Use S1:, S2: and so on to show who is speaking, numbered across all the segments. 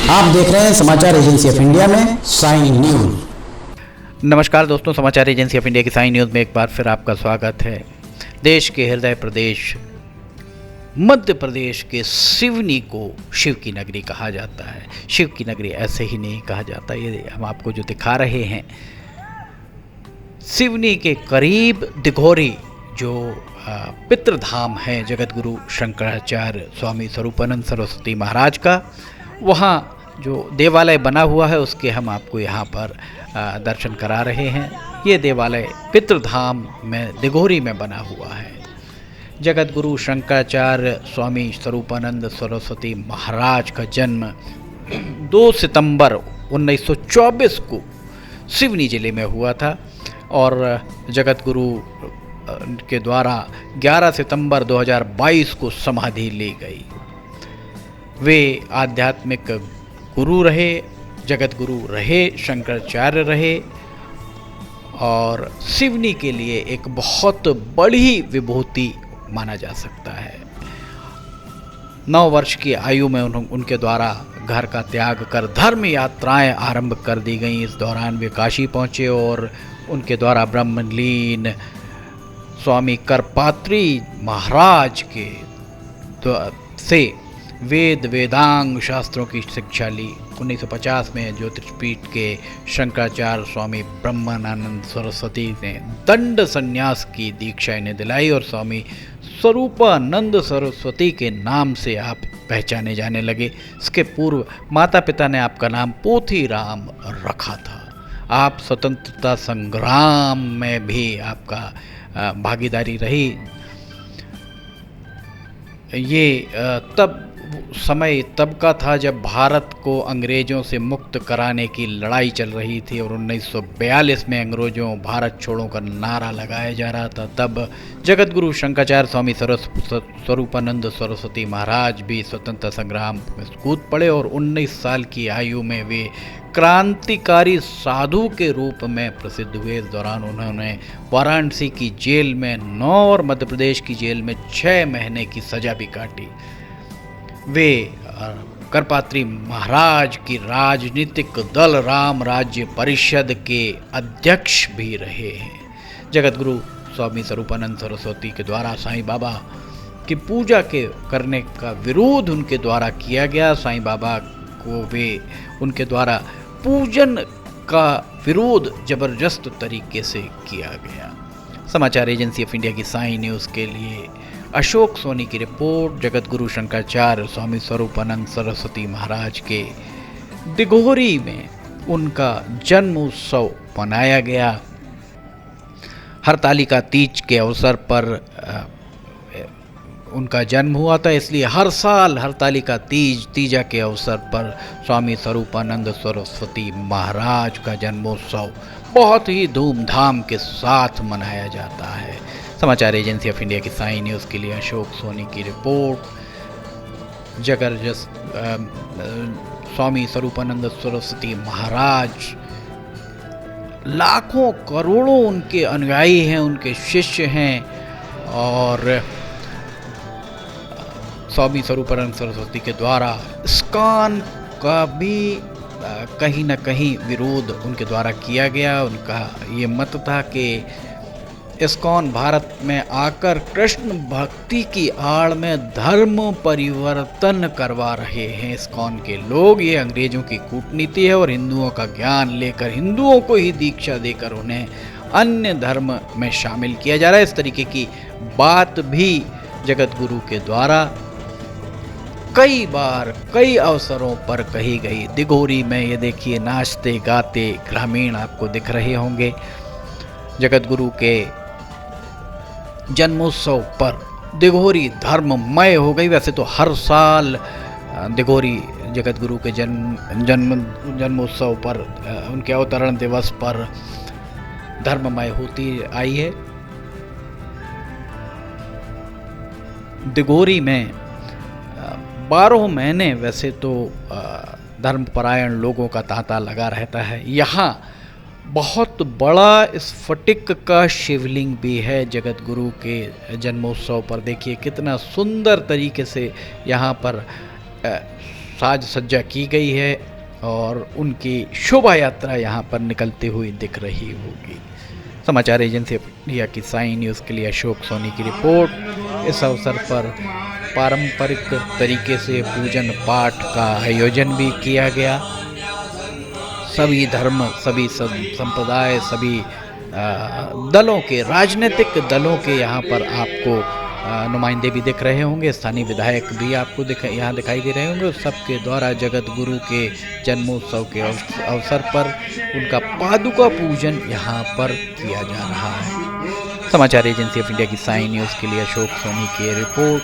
S1: आप देख रहे हैं समाचार एजेंसी ऑफ इंडिया में साई न्यूज।
S2: नमस्कार दोस्तों, समाचार एजेंसी ऑफ इंडिया की साई न्यूज़ में एक बार फिर आपका स्वागत है। देश के हृदय प्रदेश मध्य प्रदेश के सिवनी को शिव की नगरी कहा जाता है। शिव की नगरी ऐसे ही नहीं कहा जाता, ये हम आपको जो दिखा रहे हैं सिवनी के करीब दिघोरी जो पितृधाम है जगतगुरु शंकराचार्य स्वामी स्वरूपानंद सरस्वती महाराज का, वहाँ जो देवालय बना हुआ है उसके हम आपको यहाँ पर दर्शन करा रहे हैं। ये देवालय पितृधाम में दिघोरी में बना हुआ है। जगतगुरु शंकराचार्य स्वामी स्वरूपानंद सरस्वती महाराज का जन्म 2 सितंबर 1924 को सिवनी जिले में हुआ था और जगतगुरु के द्वारा 11 सितंबर 2022 को समाधि ली गई। वे आध्यात्मिक गुरु रहे, जगत गुरु रहे, शंकराचार्य रहे और सिवनी के लिए एक बहुत बड़ी विभूति माना जा सकता है। 9 वर्ष की आयु में उनके द्वारा घर का त्याग कर धर्म यात्राएं आरंभ कर दी गईं। इस दौरान वे काशी पहुँचे और उनके द्वारा ब्रह्मलीन स्वामी करपात्री महाराज के से वेद वेदांग शास्त्रों की शिक्षा ली। 1950 में ज्योतिषपीठ के शंकराचार्य स्वामी ब्रह्मानंद सरस्वती ने दंड संन्यास की दीक्षा इन्हें दिलाई और स्वामी स्वरूपानंद सरस्वती के नाम से आप पहचाने जाने लगे। इसके पूर्व माता पिता ने आपका नाम पोथीराम रखा था। आप स्वतंत्रता संग्राम में भी आपका भागीदारी रही। ये समय तब का था जब भारत को अंग्रेज़ों से मुक्त कराने की लड़ाई चल रही थी और 1942 में अंग्रेज़ों भारत छोड़ो का नारा लगाया जा रहा था। तब जगतगुरु शंकराचार्य स्वामी स्वरूपानंद सरस्वती महाराज भी स्वतंत्रता संग्राम में कूद पड़े और 19 साल की आयु में वे क्रांतिकारी साधु के रूप में प्रसिद्ध हुए। इस दौरान उन्होंने वाराणसी की जेल में 9 और मध्य प्रदेश की जेल में 6 महीने की सजा भी काटी। वे करपात्री महाराज की राजनीतिक दल राम राज्य परिषद के अध्यक्ष भी रहे हैं। जगतगुरु स्वामी स्वरूपानंद सरस्वती के द्वारा साईं बाबा की पूजा करने का विरोध उनके द्वारा किया गया। साईं बाबा को वे उनके द्वारा पूजन का विरोध जबरदस्त तरीके से किया गया। समाचार एजेंसी ऑफ इंडिया की साई न्यूज़ के लिए अशोक सोनी की रिपोर्ट। जगतगुरु शंकराचार्य स्वामी स्वरूपानंद सरस्वती महाराज के दिघोरी में उनका जन्म उत्सव मनाया गया। हरतालिका तीज के अवसर पर उनका जन्म हुआ था, इसलिए हर साल हरतालिका तीजा के अवसर पर स्वामी स्वरूपानंद सरस्वती महाराज का जन्मोत्सव बहुत ही धूमधाम के साथ मनाया जाता है। समाचार एजेंसी ऑफ इंडिया की साई न्यूज़ के लिए अशोक सोनी की रिपोर्ट। स्वामी स्वरूपानंद सरस्वती महाराज लाखों करोड़ों उनके अनुयायी हैं, उनके शिष्य हैं और स्वामी स्वरूपानंद सरस्वती के द्वारा इस्कॉन का भी कहीं न कहीं विरोध उनके द्वारा किया गया। उनका ये मत था कि इस्कॉन भारत में आकर कृष्ण भक्ति की आड़ में धर्म परिवर्तन करवा रहे हैं। इस्कॉन के लोग, ये अंग्रेजों की कूटनीति है और हिंदुओं का ज्ञान लेकर हिंदुओं को ही दीक्षा देकर उन्हें अन्य धर्म में शामिल किया जा रहा है। इस तरीके की बात भी जगतगुरु के द्वारा कई बार कई अवसरों पर कही गई। दिघोरी में ये देखिए नाचते गाते ग्रामीण आपको दिख रहे होंगे। जगतगुरु के जन्मोत्सव पर दिघोरी धर्ममय हो गई। वैसे तो हर साल दिघोरी जगतगुरु के जन्मोत्सव पर उनके अवतरण दिवस पर धर्ममय होती आई है। दिघोरी में 12 महीने वैसे तो धर्मपरायण लोगों का तांता लगा रहता है। यहाँ बहुत बड़ा स्फटिक का शिवलिंग भी है जगतगुरु के जन्मोत्सव पर। देखिए कितना सुंदर तरीके से यहाँ पर साज सज्जा की गई है और उनकी शोभा यात्रा यहाँ पर निकलती हुई दिख रही होगी। समाचार एजेंसी ऑफ इंडिया की साई न्यूज़ के लिए अशोक सोनी की रिपोर्ट। इस अवसर पर पारंपरिक तरीके से पूजन पाठ का आयोजन भी किया गया। सभी धर्म, सभी संप्रदाय, सभी दलों के, राजनीतिक दलों के यहाँ पर आपको नुमाइंदे भी दिख रहे होंगे, स्थानीय विधायक भी आपको यहाँ दिखाई दे रहे होंगे। सबके द्वारा जगत गुरु के जन्मोत्सव के अवसर पर उनका पादुका पूजन यहाँ पर किया जा रहा है। समाचार एजेंसी ऑफ इंडिया की साई न्यूज़ के लिए अशोक सोनी की रिपोर्ट।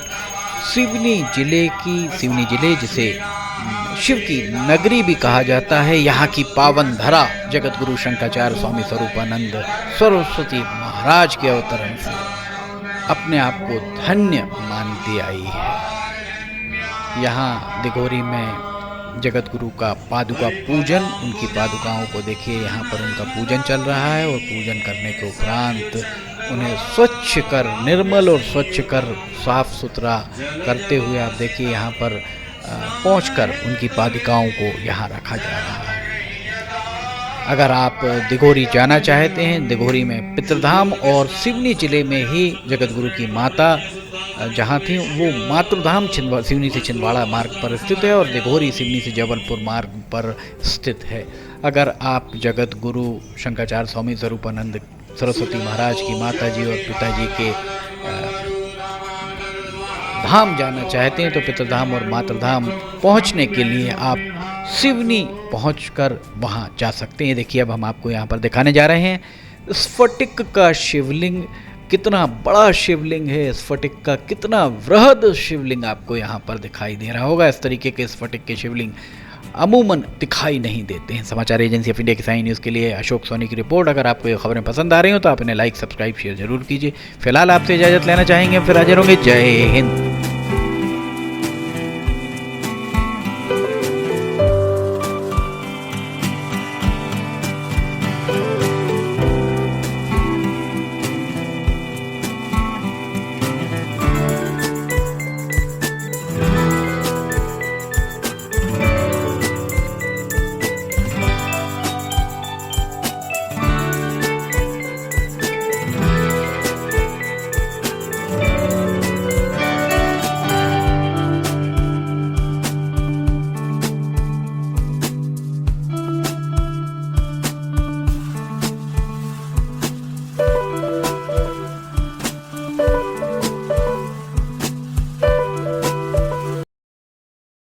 S2: सिवनी जिले जिसे शिव की नगरी भी कहा जाता है, यहाँ की पावन धरा जगत गुरु शंकराचार्य स्वामी स्वरूपानंद सरस्वती महाराज के अवतरण से अपने आप को धन्य मानती आई है। यहाँ दिघोरी में जगत गुरु का पादुका पूजन, उनकी पादुकाओं को देखिए, यहाँ पर उनका पूजन चल रहा है और पूजन करने के उपरांत उन्हें स्वच्छ कर, निर्मल और स्वच्छ कर, साफ सुथरा करते हुए आप देखिए यहाँ पर पहुंचकर उनकी पादुकाओं को यहाँ रखा जा रहा है। अगर आप दिघोरी जाना चाहते हैं, दिघोरी में पितृधाम और सिवनी जिले में ही जगत गुरु की माता जहाँ थी वो मातृधाम सिवनी से छिंदवाड़ा मार्ग पर स्थित है और दिघोरी सिवनी से जबलपुर मार्ग पर स्थित है। अगर आप जगत गुरु शंकराचार्य स्वामी स्वरूपानंद सरस्वती महाराज की माता जी और पिताजी के धाम जाना चाहते हैं तो पितृधाम और मातृधाम पहुंचने के लिए आप सिवनी पहुंचकर वहां जा सकते हैं। देखिए अब हम आपको यहां पर दिखाने जा रहे हैं स्फटिक का शिवलिंग। कितना बड़ा शिवलिंग है, स्फटिक का कितना वृहद शिवलिंग आपको यहां पर दिखाई दे रहा होगा। इस तरीके के स्फटिक के शिवलिंग अमूमन दिखाई नहीं देते हैं। समाचार एजेंसी ऑफ इंडिया की साई न्यूज़ के लिए अशोक सोनी की रिपोर्ट। अगर आपको ये खबरें पसंद आ रही हो तो आप इन्हें लाइक, सब्सक्राइब, शेयर जरूर कीजिए। फिलहाल आपसे इजाज़त लेना चाहेंगे, फिर हाजिर होंगे। जय हिंद।